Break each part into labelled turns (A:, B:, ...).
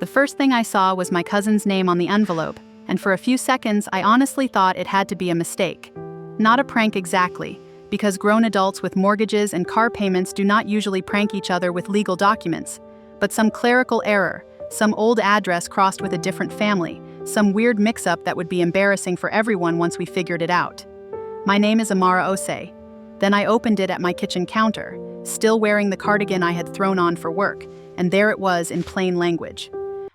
A: The first thing I saw was my cousin's name on the envelope, and for a few seconds I honestly thought it had to be a mistake. Not a prank exactly, because grown adults with mortgages and car payments do not usually prank each other with legal documents, but some clerical error, some old address crossed with a different family, some weird mix-up that would be embarrassing for everyone once we figured it out. My name is Amara Osei. Then I opened it at my kitchen counter, still wearing the cardigan I had thrown on for work, and there it was in plain language.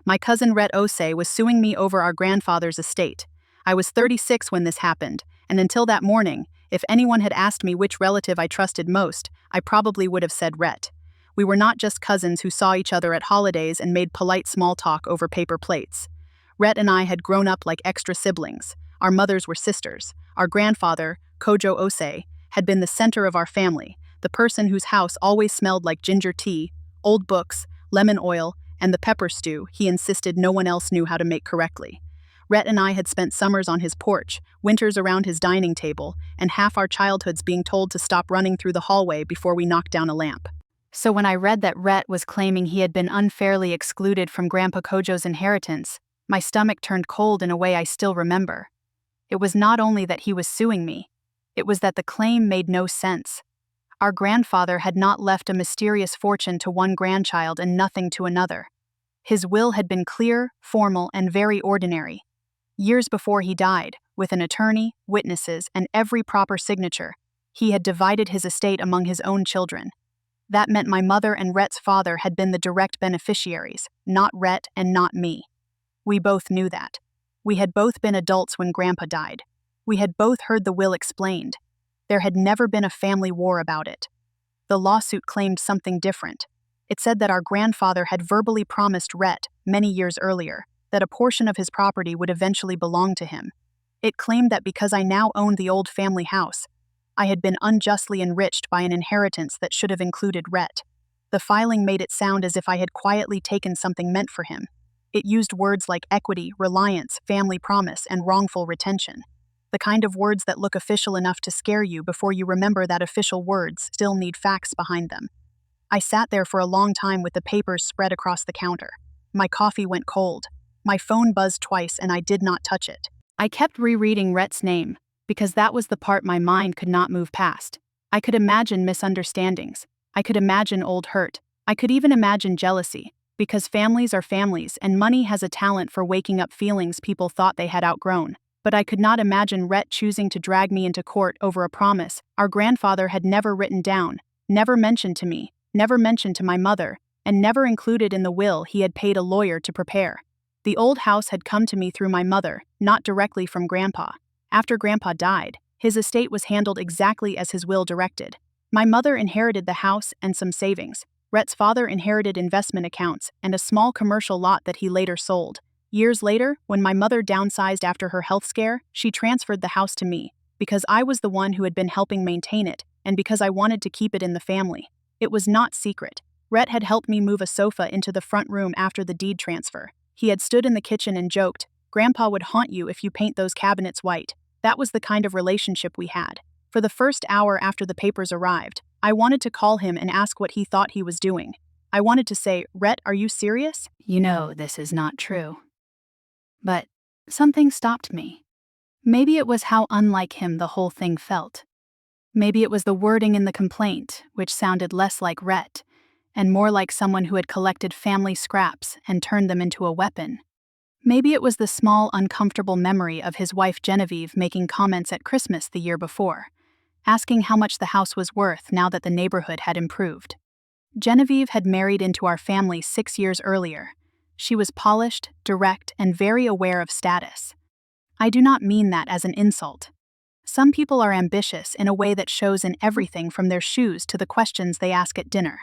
A: My cousin Rhett Osei was suing me over our grandfather's estate. I was 36 when this happened, and until that morning, if anyone had asked me which relative I trusted most, I probably would have said Rhett. We were not just cousins who saw each other at holidays and made polite small talk over paper plates. Rhett and I had grown up like extra siblings. Our mothers were sisters. Our grandfather, Kojo Osei, had been the center of our family, the person whose house always smelled like ginger tea, old books, lemon oil, and the pepper stew he insisted no one else knew how to make correctly. Rhett and I had spent summers on his porch, winters around his dining table, and half our childhoods being told to stop running through the hallway before we knocked down a lamp. So when I read that Rhett was claiming he had been unfairly excluded from Grandpa Kojo's inheritance, my stomach turned cold in a way I still remember. It was not only that he was suing me, it was that the claim made no sense. Our grandfather had not left a mysterious fortune to one grandchild and nothing to another. His will had been clear, formal, and very ordinary. Years before he died, with an attorney, witnesses, and every proper signature, he had divided his estate among his own children. That meant my mother and Rhett's father had been the direct beneficiaries, not Rhett and not me. We both knew that. We had both been adults when Grandpa died. We had both heard the will explained. There had never been a family war about it. The lawsuit claimed something different. It said that our grandfather had verbally promised Rhett, many years earlier, that a portion of his property would eventually belong to him. It claimed that because I now owned the old family house, I had been unjustly enriched by an inheritance that should have included Rhett. The filing made it sound as if I had quietly taken something meant for him. It used words like equity, reliance, family promise, and wrongful retention. The kind of words that look official enough to scare you before you remember that official words still need facts behind them. I sat there for a long time with the papers spread across the counter. My coffee went cold. My phone buzzed twice and I did not touch it. I kept rereading Rhett's name, because that was the part my mind could not move past. I could imagine misunderstandings. I could imagine old hurt. I could even imagine jealousy, because families are families and money has a talent for waking up feelings people thought they had outgrown. But I could not imagine Rhett choosing to drag me into court over a promise our grandfather had never written down, never mentioned to me, never mentioned to my mother, and never included in the will he had paid a lawyer to prepare. The old house had come to me through my mother, not directly from Grandpa. After Grandpa died, his estate was handled exactly as his will directed. My mother inherited the house and some savings. Rhett's father inherited investment accounts and a small commercial lot that he later sold. Years later, when my mother downsized after her health scare, she transferred the house to me, because I was the one who had been helping maintain it, and because I wanted to keep it in the family. It was not secret. Rhett had helped me move a sofa into the front room after the deed transfer. He had stood in the kitchen and joked, "Grandpa would haunt you if you paint those cabinets white." That was the kind of relationship we had. For the first hour after the papers arrived, I wanted to call him and ask what he thought he was doing. I wanted to say, "Rhett, are you serious? You know this is not true." But something stopped me. Maybe it was how unlike him the whole thing felt. Maybe it was the wording in the complaint, which sounded less like Rhett, and more like someone who had collected family scraps and turned them into a weapon. Maybe it was the small, uncomfortable memory of his wife Genevieve making comments at Christmas the year before, asking how much the house was worth now that the neighborhood had improved. Genevieve had married into our family 6 years earlier. She was polished, direct, and very aware of status. I do not mean that as an insult. Some people are ambitious in a way that shows in everything from their shoes to the questions they ask at dinner.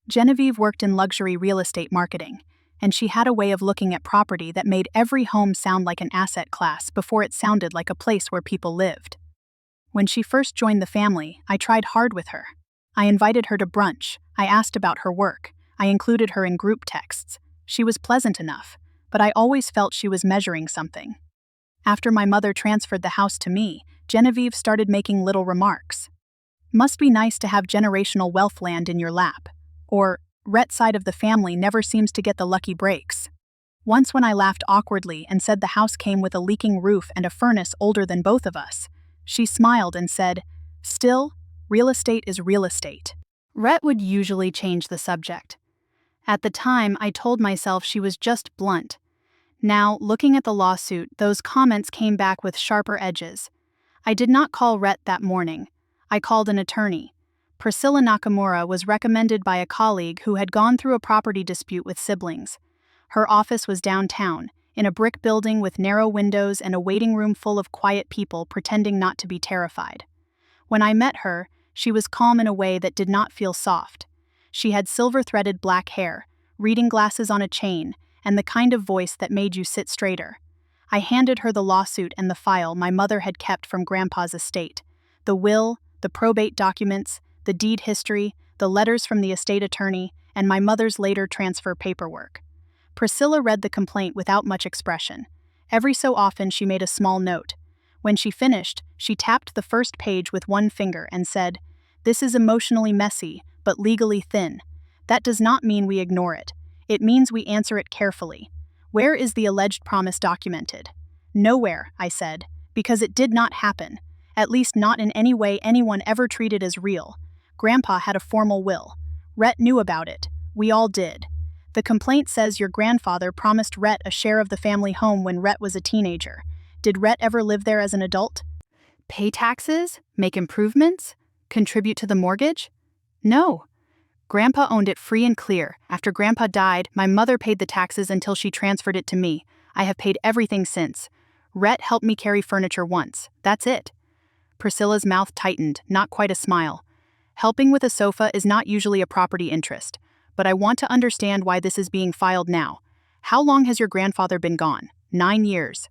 A: Genevieve worked in luxury real estate marketing, and she had a way of looking at property that made every home sound like an asset class before it sounded like a place where people lived. When she first joined the family, I tried hard with her. I invited her to brunch, I asked about her work, I included her in group texts. She was pleasant enough, but I always felt she was measuring something. After my mother transferred the house to me, Genevieve started making little remarks. "Must be nice to have generational wealth land in your lap." Or, "Rhett's side of the family never seems to get the lucky breaks." Once when I laughed awkwardly and said the house came with a leaking roof and a furnace older than both of us. She smiled and said, "Still, real estate is real estate." Rhett would usually change the subject. At the time, I told myself she was just blunt. Now, looking at the lawsuit, those comments came back with sharper edges. I did not call Rhett that morning. I called an attorney. Priscilla Nakamura was recommended by a colleague who had gone through a property dispute with siblings. Her office was downtown, in a brick building with narrow windows and a waiting room full of quiet people pretending not to be terrified. When I met her, she was calm in a way that did not feel soft. She had silver-threaded black hair, reading glasses on a chain, and the kind of voice that made you sit straighter. I handed her the lawsuit and the file my mother had kept from Grandpa's estate. The will, the probate documents, the deed history, the letters from the estate attorney, and my mother's later transfer paperwork. Priscilla read the complaint without much expression. Every so often she made a small note. When she finished, she tapped the first page with one finger and said, "This is emotionally messy, but legally thin. That does not mean we ignore it. It means we answer it carefully. Where is the alleged promise documented?" "Nowhere," I said, "because it did not happen. At least not in any way anyone ever treated as real. Grandpa had a formal will. Rhett knew about it. We all did. The complaint says your grandfather promised Rhett a share of the family home when Rhett was a teenager. Did Rhett ever live there as an adult? Pay taxes? Make improvements? Contribute to the mortgage? No. Grandpa owned it free and clear. After Grandpa died, my mother paid the taxes until she transferred it to me. I have paid everything since. Rhett helped me carry furniture once. That's it." Priscilla's mouth tightened, not quite a smile. "Helping with a sofa is not usually a property interest, but I want to understand why this is being filed now. How long has your grandfather been gone?" 9 years.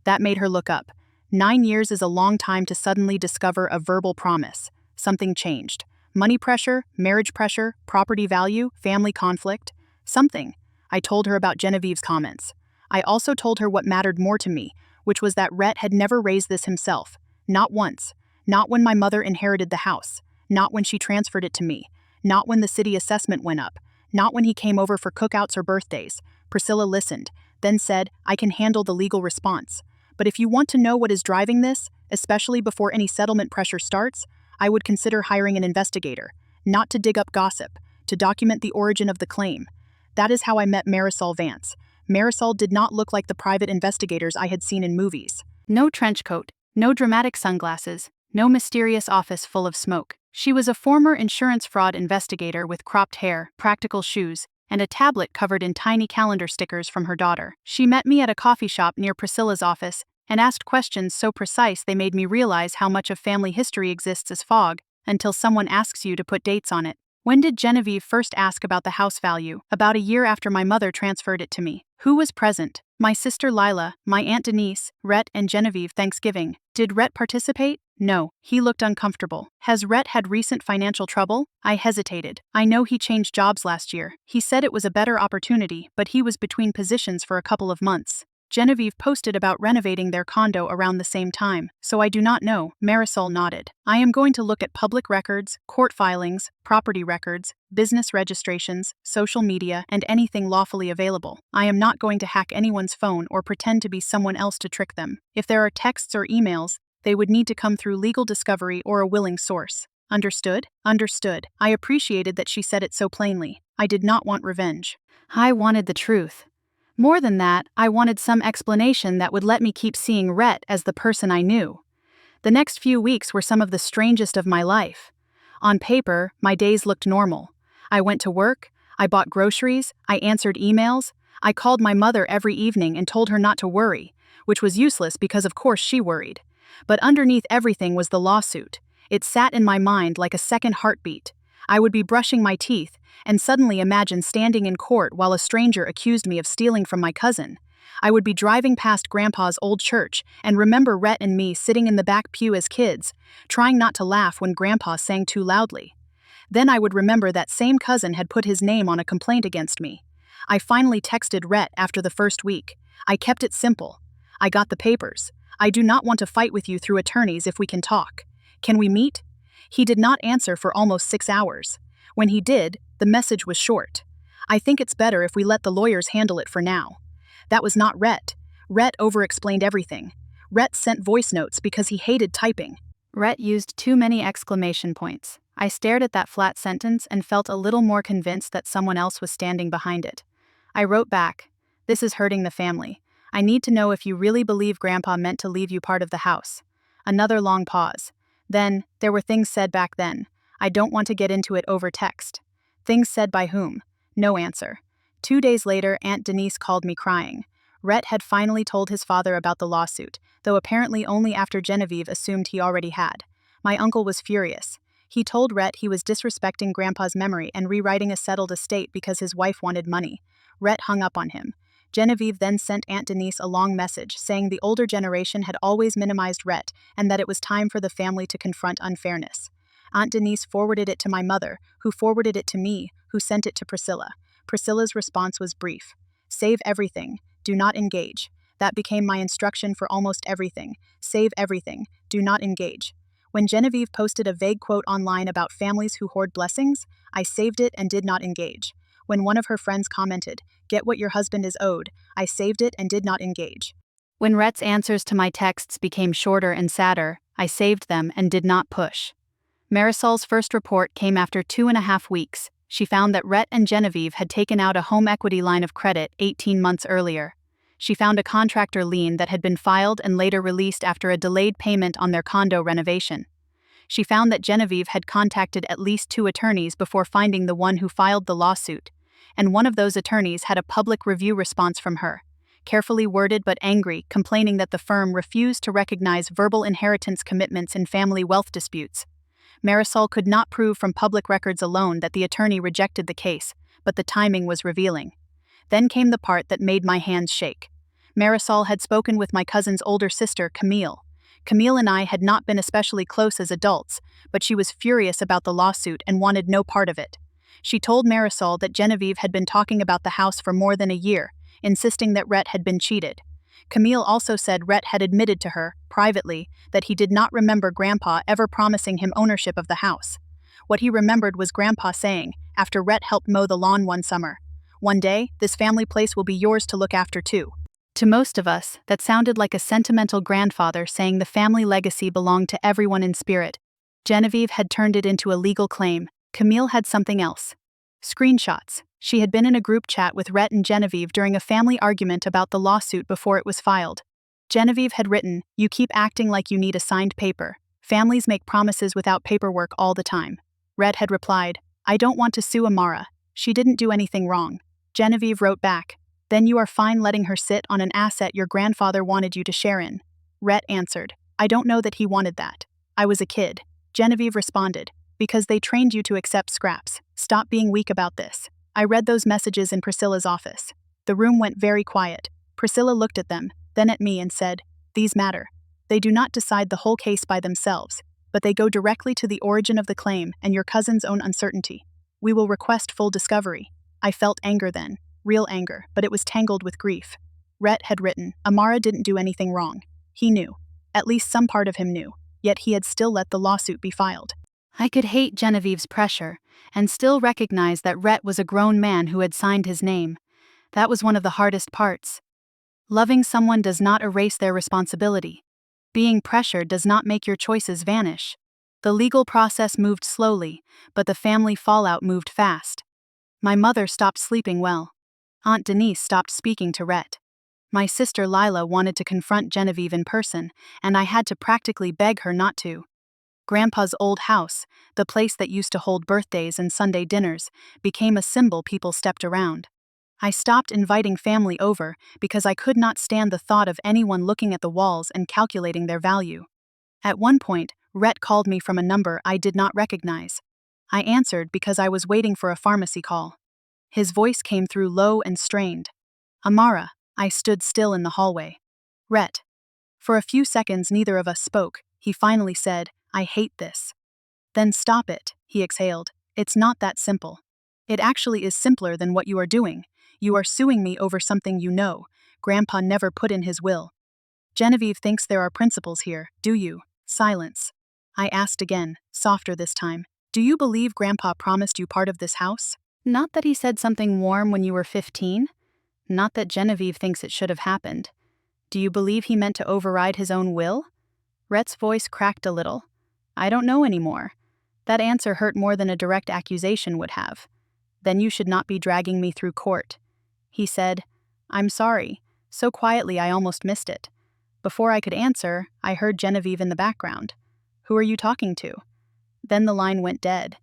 A: That made her look up. 9 years is a long time to suddenly discover a verbal promise. Something changed. Money pressure, marriage pressure, property value, family conflict. Something. I told her about Genevieve's comments. I also told her what mattered more to me, which was that Rhett had never raised this himself. Not once. Not when my mother inherited the house. Not when she transferred it to me. Not when the city assessment went up. Not when he came over for cookouts or birthdays. Priscilla listened, then said, "I can handle the legal response. But if you want to know what is driving this, especially before any settlement pressure starts, I would consider hiring an investigator, not to dig up gossip, to document the origin of the claim." That is how I met Marisol Vance. Marisol did not look like the private investigators I had seen in movies. No trench coat, no dramatic sunglasses, no mysterious office full of smoke. She was a former insurance fraud investigator with cropped hair, practical shoes, and a tablet covered in tiny calendar stickers from her daughter. She met me at a coffee shop near Priscilla's office and asked questions so precise they made me realize how much of family history exists as fog until someone asks you to put dates on it. When did Genevieve first ask about the house value? About a year after my mother transferred it to me. Who was present? My sister Lila, my Aunt Denise, Rhett, and Genevieve. Thanksgiving. Did Rhett participate? No, he looked uncomfortable. Has Rhett had recent financial trouble? I hesitated. I know he changed jobs last year. He said it was a better opportunity, but he was between positions for a couple of months. Genevieve posted about renovating their condo around the same time, so I do not know. Marisol nodded. I am going to look at public records, court filings, property records, business registrations, social media, and anything lawfully available. I am not going to hack anyone's phone or pretend to be someone else to trick them. If there are texts or emails, they would need to come through legal discovery or a willing source. Understood? Understood. I appreciated that she said it so plainly. I did not want revenge. I wanted the truth. More than that, I wanted some explanation that would let me keep seeing Rhett as the person I knew. The next few weeks were some of the strangest of my life. On paper, my days looked normal. I went to work, I bought groceries, I answered emails, I called my mother every evening and told her not to worry, which was useless because of course she worried. But underneath everything was the lawsuit. It sat in my mind like a second heartbeat. I would be brushing my teeth and suddenly imagine standing in court while a stranger accused me of stealing from my cousin. I would be driving past Grandpa's old church and remember Rhett and me sitting in the back pew as kids, trying not to laugh when Grandpa sang too loudly. Then I would remember that same cousin had put his name on a complaint against me. I finally texted Rhett after the first week. I kept it simple. I got the papers. I do not want to fight with you through attorneys if we can talk. Can we meet? He did not answer for almost 6 hours. When he did, the message was short. I think it's better if we let the lawyers handle it for now. That was not Rhett. Rhett over-explained everything. Rhett sent voice notes because he hated typing. Rhett used too many exclamation points. I stared at that flat sentence and felt a little more convinced that someone else was standing behind it. I wrote back, "This is hurting the family. I need to know if you really believe Grandpa meant to leave you part of the house." Another long pause. Then, there were things said back then. I don't want to get into it over text. Things said by whom? No answer. 2 days later, Aunt Denise called me crying. Rhett had finally told his father about the lawsuit, though apparently only after Genevieve assumed he already had. My uncle was furious. He told Rhett he was disrespecting Grandpa's memory and rewriting a settled estate because his wife wanted money. Rhett hung up on him. Genevieve then sent Aunt Denise a long message saying the older generation had always minimized Rhett and that it was time for the family to confront unfairness. Aunt Denise forwarded it to my mother, who forwarded it to me, who sent it to Priscilla. Priscilla's response was brief. "Save everything. Do not engage." That became my instruction for almost everything. Save everything. Do not engage. When Genevieve posted a vague quote online about families who hoard blessings, I saved it and did not engage. When one of her friends commented, "Get what your husband is owed," I saved it and did not engage. When Rhett's answers to my texts became shorter and sadder, I saved them and did not push. Marisol's first report came after 2.5 weeks. She found that Rhett and Genevieve had taken out a home equity line of credit 18 months earlier. She found a contractor lien that had been filed and later released after a delayed payment on their condo renovation. She found that Genevieve had contacted at least 2 attorneys before finding the one who filed the lawsuit, and one of those attorneys had a public review response from her, carefully worded but angry, complaining that the firm refused to recognize verbal inheritance commitments in family wealth disputes. Marisol could not prove from public records alone that the attorney rejected the case, but the timing was revealing. Then came the part that made my hands shake. Marisol had spoken with my cousin's older sister, Camille. Camille and I had not been especially close as adults, but she was furious about the lawsuit and wanted no part of it. She told Marisol that Genevieve had been talking about the house for more than a year, insisting that Rhett had been cheated. Camille also said Rhett had admitted to her, privately, that he did not remember Grandpa ever promising him ownership of the house. What he remembered was Grandpa saying, after Rhett helped mow the lawn one summer, "One day, this family place will be yours to look after too." To most of us, that sounded like a sentimental grandfather saying the family legacy belonged to everyone in spirit. Genevieve had turned it into a legal claim. Camille had something else. Screenshots. She had been in a group chat with Rhett and Genevieve during a family argument about the lawsuit before it was filed. Genevieve had written, "You keep acting like you need a signed paper. Families make promises without paperwork all the time." Rhett had replied, "I don't want to sue Amara. She didn't do anything wrong." Genevieve wrote back, "Then you are fine letting her sit on an asset your grandfather wanted you to share in." Rhett answered, "I don't know that he wanted that. I was a kid." Genevieve responded, "Because they trained you to accept scraps. Stop being weak about this." I read those messages in Priscilla's office. The room went very quiet. Priscilla looked at them, then at me and said, "These matter. They do not decide the whole case by themselves, but they go directly to the origin of the claim and your cousin's own uncertainty. We will request full discovery." I felt anger then, real anger, but it was tangled with grief. Rhett had written, "Amara didn't do anything wrong. He knew. At least some part of him knew, yet he had still let the lawsuit be filed." I could hate Genevieve's pressure, and still recognize that Rhett was a grown man who had signed his name. That was one of the hardest parts. Loving someone does not erase their responsibility. Being pressured does not make your choices vanish. The legal process moved slowly, but the family fallout moved fast. My mother stopped sleeping well. Aunt Denise stopped speaking to Rhett. My sister Lila wanted to confront Genevieve in person, and I had to practically beg her not to. Grandpa's old house, the place that used to hold birthdays and Sunday dinners, became a symbol people stepped around. I stopped inviting family over because I could not stand the thought of anyone looking at the walls and calculating their value. At one point, Rhett called me from a number I did not recognize. I answered because I was waiting for a pharmacy call. His voice came through low and strained. "Amara." I stood still in the hallway. "Rhett." For a few seconds neither of us spoke. He finally said, "I hate this." "Then stop it," he exhaled. "It's not that simple. It actually is simpler than what you are doing. You are suing me over something you know Grandpa never put in his will." "Genevieve thinks there are principles here, do you?" Silence. I asked again, softer this time. "Do you believe Grandpa promised you part of this house? Not that he said something warm when you were 15? Not that Genevieve thinks it should have happened. Do you believe he meant to override his own will? Rhett's voice cracked a little. I don't know anymore. That answer hurt more than a direct accusation would have. Then you should not be dragging me through court. He said, I'm sorry, so quietly I almost missed it. Before I could answer, I heard Genevieve in the background. Who are you talking to? Then the line went dead.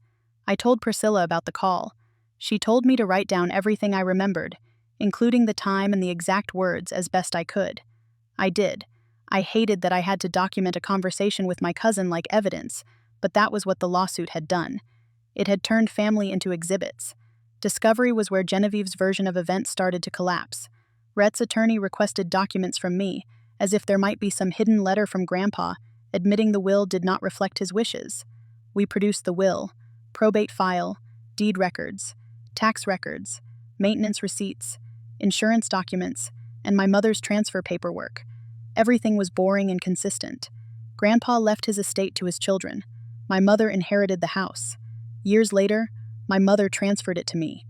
A: I told Priscilla about the call. She told me to write down everything I remembered, including the time and the exact words as best I could. I did. I hated that I had to document a conversation with my cousin like evidence, but that was what the lawsuit had done. It had turned family into exhibits. Discovery was where Genevieve's version of events started to collapse. Rhett's attorney requested documents from me, as if there might be some hidden letter from Grandpa, admitting the will did not reflect his wishes. We produced the will, probate file, deed records, tax records, maintenance receipts, insurance documents, and my mother's transfer paperwork. Everything was boring and consistent. Grandpa left his estate to his children. My mother inherited the house. Years later, my mother transferred it to me.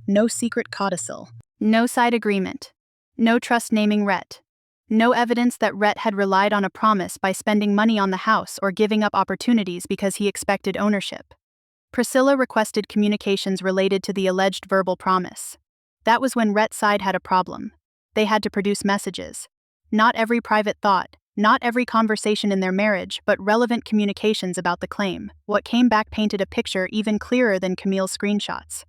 A: No secret codicil. No side agreement. No trust naming Rhett. No evidence that Rhett had relied on a promise by spending money on the house or giving up opportunities because he expected ownership. Priscilla requested communications related to the alleged verbal promise. That was when Rhett's side had a problem. They had to produce messages. Not every private thought, not every conversation in their marriage, but relevant communications about the claim. What came back painted a picture even clearer than Camille's screenshots.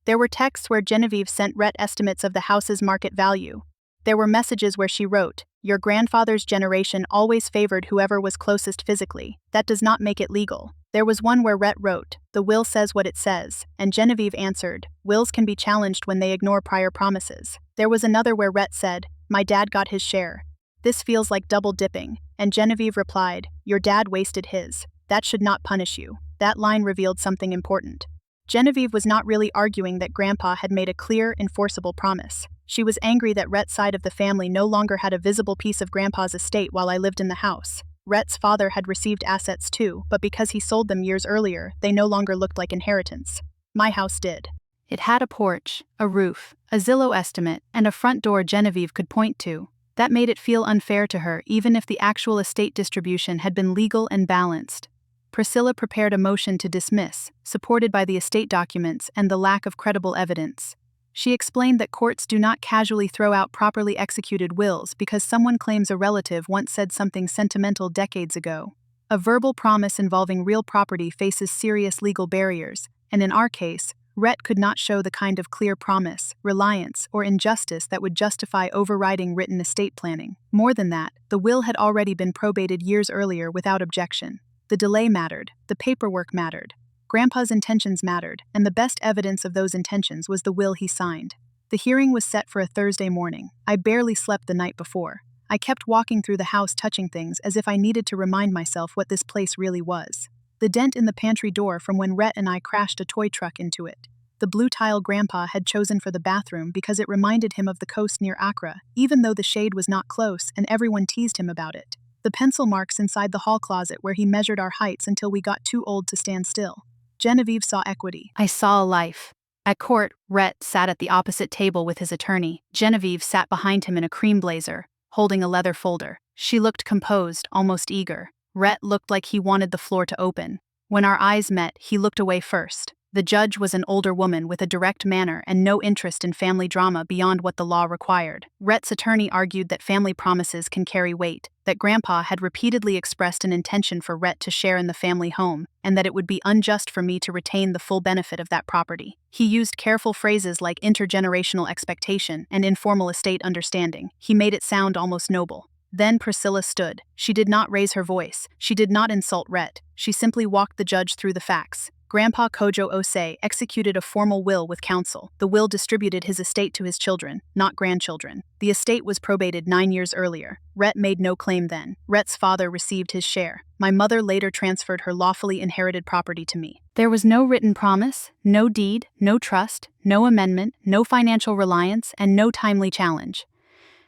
A: There were texts where Genevieve sent Rhett estimates of the house's market value. There were messages where she wrote, "Your grandfather's generation always favored whoever was closest physically. That does not make it legal." There was one where Rhett wrote, "The will says what it says," and Genevieve answered, "Wills can be challenged when they ignore prior promises." There was another where Rhett said, "My dad got his share. This feels like double dipping," and Genevieve replied, "Your dad wasted his. That should not punish you." That line revealed something important. Genevieve was not really arguing that Grandpa had made a clear, enforceable promise. She was angry that Rhett's side of the family no longer had a visible piece of Grandpa's estate while I lived in the house. Rhett's father had received assets too, but because he sold them years earlier, they no longer looked like inheritance. My house did. It had a porch, a roof, a Zillow estimate, and a front door Genevieve could point to. That made it feel unfair to her, even if the actual estate distribution had been legal and balanced. Priscilla prepared a motion to dismiss, supported by the estate documents and the lack of credible evidence. She explained that courts do not casually throw out properly executed wills because someone claims a relative once said something sentimental decades ago. A verbal promise involving real property faces serious legal barriers, and in our case, Rhett could not show the kind of clear promise, reliance, or injustice that would justify overriding written estate planning. More than that, the will had already been probated years earlier without objection. The delay mattered, the paperwork mattered. Grandpa's intentions mattered, and the best evidence of those intentions was the will he signed. The hearing was set for a Thursday morning. I barely slept the night before. I kept walking through the house touching things as if I needed to remind myself what this place really was. The dent in the pantry door from when Rhett and I crashed a toy truck into it. The blue tile Grandpa had chosen for the bathroom because it reminded him of the coast near Accra, even though the shade was not close and everyone teased him about it. The pencil marks inside the hall closet where he measured our heights until we got too old to stand still. Genevieve saw equity. I saw a life. At court, Rhett sat at the opposite table with his attorney. Genevieve sat behind him in a cream blazer, holding a leather folder. She looked composed, almost eager. Rhett looked like he wanted the floor to open. When our eyes met, he looked away first. The judge was an older woman with a direct manner and no interest in family drama beyond what the law required. Rhett's attorney argued that family promises can carry weight, that Grandpa had repeatedly expressed an intention for Rhett to share in the family home, and that it would be unjust for me to retain the full benefit of that property. He used careful phrases like intergenerational expectation and informal estate understanding. He made it sound almost noble. Then Priscilla stood. She did not raise her voice. She did not insult Rhett. She simply walked the judge through the facts. Grandpa Kojo Osei executed a formal will with counsel. The will distributed his estate to his children, not grandchildren. The estate was probated 9 years earlier. Rhett made no claim then. Rhett's father received his share. My mother later transferred her lawfully inherited property to me. There was no written promise, no deed, no trust, no amendment, no financial reliance, and no timely challenge.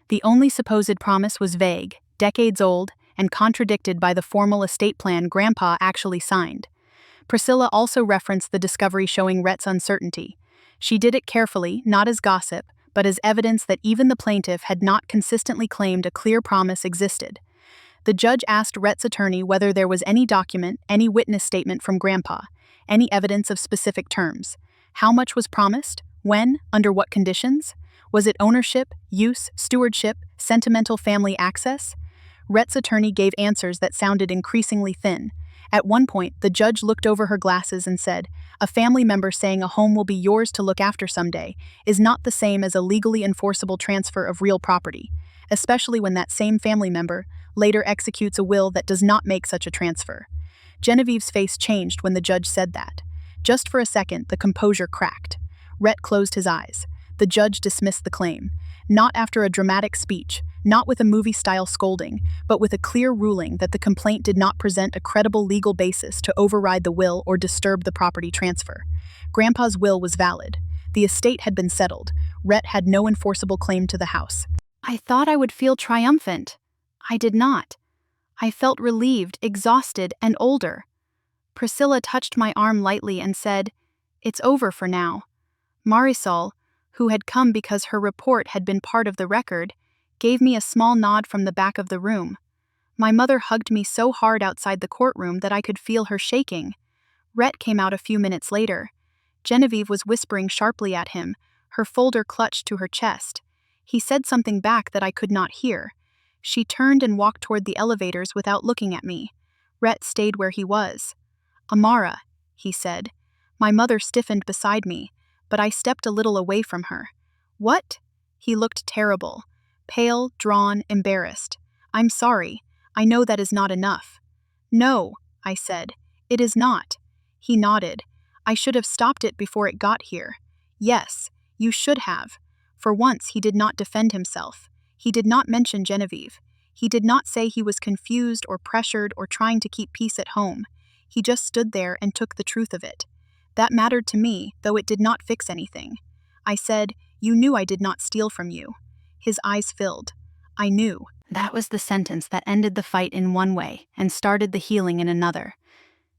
A: The only supposed promise was vague, decades old, and contradicted by the formal estate plan Grandpa actually signed. Priscilla also referenced the discovery showing Rhett's uncertainty. She did it carefully, not as gossip, but as evidence that even the plaintiff had not consistently claimed a clear promise existed. The judge asked Rhett's attorney whether there was any document, any witness statement from Grandpa, any evidence of specific terms. How much was promised? When? Under what conditions? Was it ownership, use, stewardship, sentimental family access? Rhett's attorney gave answers that sounded increasingly thin. At one point, the judge looked over her glasses and said, "A family member saying a home will be yours to look after someday is not the same as a legally enforceable transfer of real property, especially when that same family member later executes a will that does not make such a transfer." Genevieve's face changed when the judge said that. Just for a second, the composure cracked. Rhett closed his eyes. The judge dismissed the claim. Not after a dramatic speech, not with a movie-style scolding, but with a clear ruling that the complaint did not present a credible legal basis to override the will or disturb the property transfer. Grandpa's will was valid. The estate had been settled. Rhett had no enforceable claim to the house. I thought I would feel triumphant. I did not. I felt relieved, exhausted, and older. Priscilla touched my arm lightly and said, "It's over for now." Marisol, who had come because her report had been part of the record, gave me a small nod from the back of the room. My mother hugged me so hard outside the courtroom that I could feel her shaking. Rhett came out a few minutes later. Genevieve was whispering sharply at him, her folder clutched to her chest. He said something back that I could not hear. She turned and walked toward the elevators without looking at me. Rhett stayed where he was. "Amara," he said. My mother stiffened beside me, but I stepped a little away from her. "What?" He looked terrible. Pale, drawn, embarrassed. "I'm sorry. I know that is not enough." "No," I said. "It is not." He nodded. "I should have stopped it before it got here." "Yes, you should have." For once he did not defend himself. He did not mention Genevieve. He did not say he was confused or pressured or trying to keep peace at home. He just stood there and took the truth of it. That mattered to me, though it did not fix anything. I said, "You knew I did not steal from you." His eyes filled. "I knew." That was the sentence that ended the fight in one way and started the healing in another.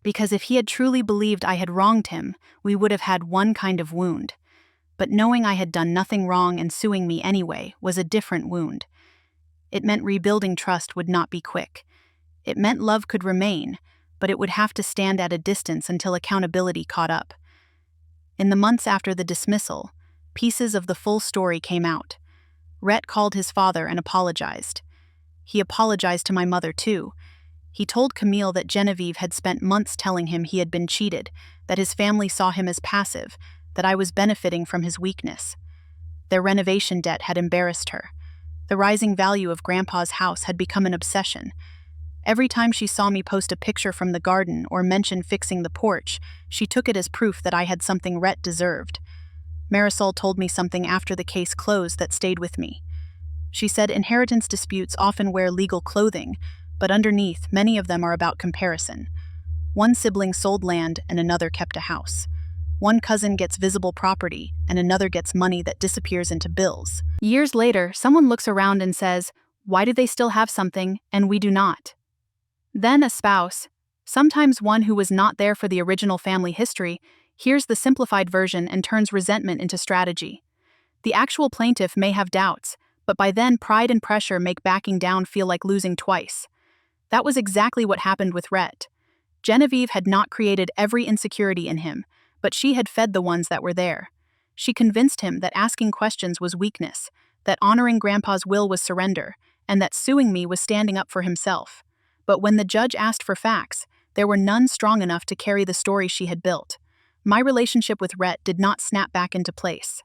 A: Because if he had truly believed I had wronged him, we would have had one kind of wound. But knowing I had done nothing wrong and suing me anyway was a different wound. It meant rebuilding trust would not be quick. It meant love could remain, but it would have to stand at a distance until accountability caught up. In the months after the dismissal, pieces of the full story came out. Rhett called his father and apologized. He apologized to my mother too. He told Camille that Genevieve had spent months telling him he had been cheated, that his family saw him as passive, that I was benefiting from his weakness. Their renovation debt had embarrassed her. The rising value of Grandpa's house had become an obsession. Every time she saw me post a picture from the garden or mention fixing the porch, she took it as proof that I had something Rhett deserved. Marisol told me something after the case closed that stayed with me. She said inheritance disputes often wear legal clothing, but underneath, many of them are about comparison. One sibling sold land and another kept a house. One cousin gets visible property and another gets money that disappears into bills. Years later, someone looks around and says, "Why do they still have something and we do not?" Then a spouse, sometimes one who was not there for the original family history, hears the simplified version and turns resentment into strategy. The actual plaintiff may have doubts, but by then pride and pressure make backing down feel like losing twice. That was exactly what happened with Rhett. Genevieve had not created every insecurity in him, but she had fed the ones that were there. She convinced him that asking questions was weakness, that honoring Grandpa's will was surrender, and that suing me was standing up for himself. But when the judge asked for facts, there were none strong enough to carry the story she had built. My relationship with Rhett did not snap back into place.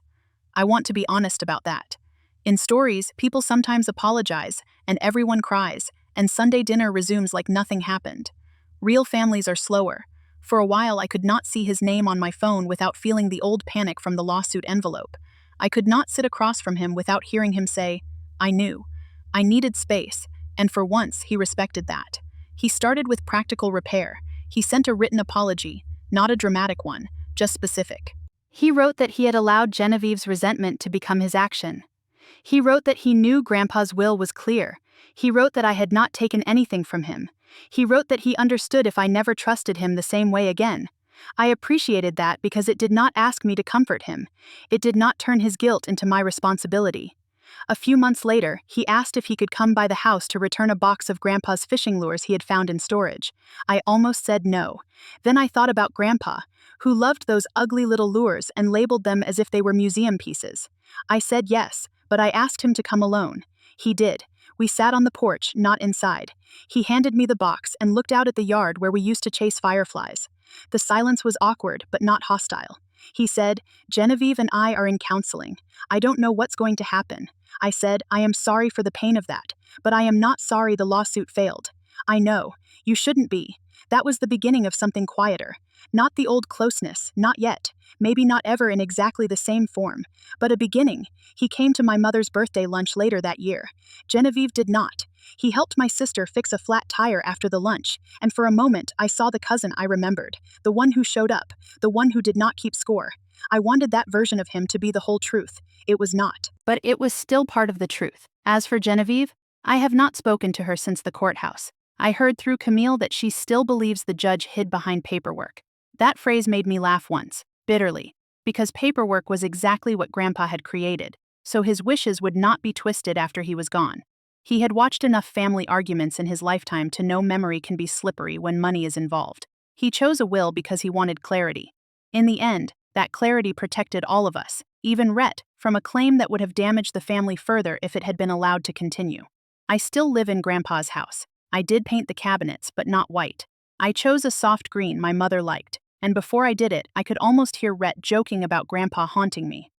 A: I want to be honest about that. In stories, people sometimes apologize, and everyone cries, and Sunday dinner resumes like nothing happened. Real families are slower. For a while, I could not see his name on my phone without feeling the old panic from the lawsuit envelope. I could not sit across from him without hearing him say, "I knew." I needed space, and for once, he respected that. He started with practical repair. He sent a written apology, not a dramatic one, just specific. He wrote that he had allowed Genevieve's resentment to become his action. He wrote that he knew Grandpa's will was clear. He wrote that I had not taken anything from him. He wrote that he understood if I never trusted him the same way again. I appreciated that because it did not ask me to comfort him. It did not turn his guilt into my responsibility. A few months later, he asked if he could come by the house to return a box of Grandpa's fishing lures he had found in storage. I almost said no. Then I thought about Grandpa, who loved those ugly little lures and labeled them as if they were museum pieces. I said yes, but I asked him to come alone. He did. We sat on the porch, not inside. He handed me the box and looked out at the yard where we used to chase fireflies. The silence was awkward, but not hostile. He said, "Genevieve and I are in counseling. I don't know what's going to happen." I said, "I am sorry for the pain of that, but I am not sorry the lawsuit failed." "I know. You shouldn't be." That was the beginning of something quieter. Not the old closeness, not yet. Maybe not ever in exactly the same form. But a beginning. He came to my mother's birthday lunch later that year. Genevieve did not. He helped my sister fix a flat tire after the lunch, and for a moment I saw the cousin I remembered, the one who showed up, the one who did not keep score. I wanted that version of him to be the whole truth. It was not. But it was still part of the truth. As for Genevieve, I have not spoken to her since the courthouse. I heard through Camille that she still believes the judge hid behind paperwork. That phrase made me laugh once, bitterly, because paperwork was exactly what Grandpa had created, so his wishes would not be twisted after he was gone. He had watched enough family arguments in his lifetime to know memory can be slippery when money is involved. He chose a will because he wanted clarity. In the end, that clarity protected all of us, even Rhett, from a claim that would have damaged the family further if it had been allowed to continue. I still live in Grandpa's house. I did paint the cabinets, but not white. I chose a soft green my mother liked, and before I did it, I could almost hear Rhett joking about Grandpa haunting me.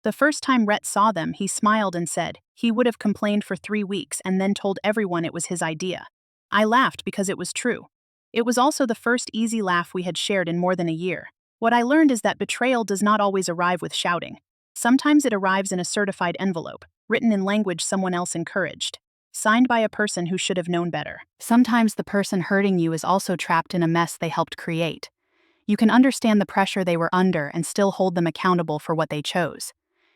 A: The first time Rhett saw them, he smiled and said he would have complained for 3 weeks and then told everyone it was his idea. I laughed because it was true. It was also the first easy laugh we had shared in more than a year. What I learned is that betrayal does not always arrive with shouting. Sometimes it arrives in a certified envelope, written in language someone else encouraged, signed by a person who should have known better. Sometimes the person hurting you is also trapped in a mess they helped create. You can understand the pressure they were under and still hold them accountable for what they chose.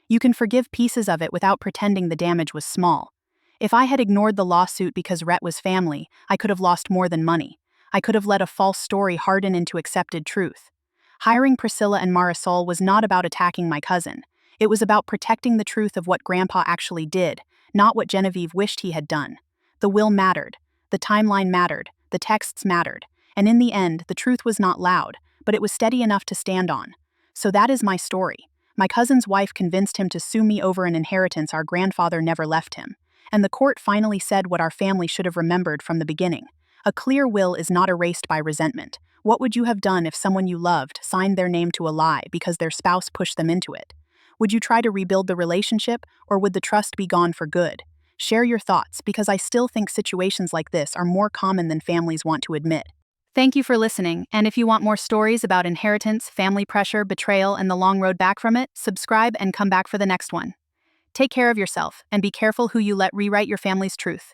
A: You can forgive pieces of it without pretending the damage was small. If I had ignored the lawsuit because Rhett was family, I could have lost more than money. I could have let a false story harden into accepted truth. Hiring Priscilla and Marisol was not about attacking my cousin. It was about protecting the truth of what Grandpa actually did, not what Genevieve wished he had done. The will mattered. The timeline mattered. The texts mattered. And in the end, the truth was not loud, but it was steady enough to stand on. So that is my story. My cousin's wife convinced him to sue me over an inheritance our grandfather never left him. And the court finally said what our family should have remembered from the beginning. A clear will is not erased by resentment. What would you have done if someone you loved signed their name to a lie because their spouse pushed them into it? Would you try to rebuild the relationship, or would the trust be gone for good? Share your thoughts, because I still think situations like this are more common than families want to admit. Thank you for listening, and if you want more stories about inheritance, family pressure, betrayal, and the long road back from it, subscribe and come back for the next one. Take care of yourself, and be careful who you let rewrite your family's truth.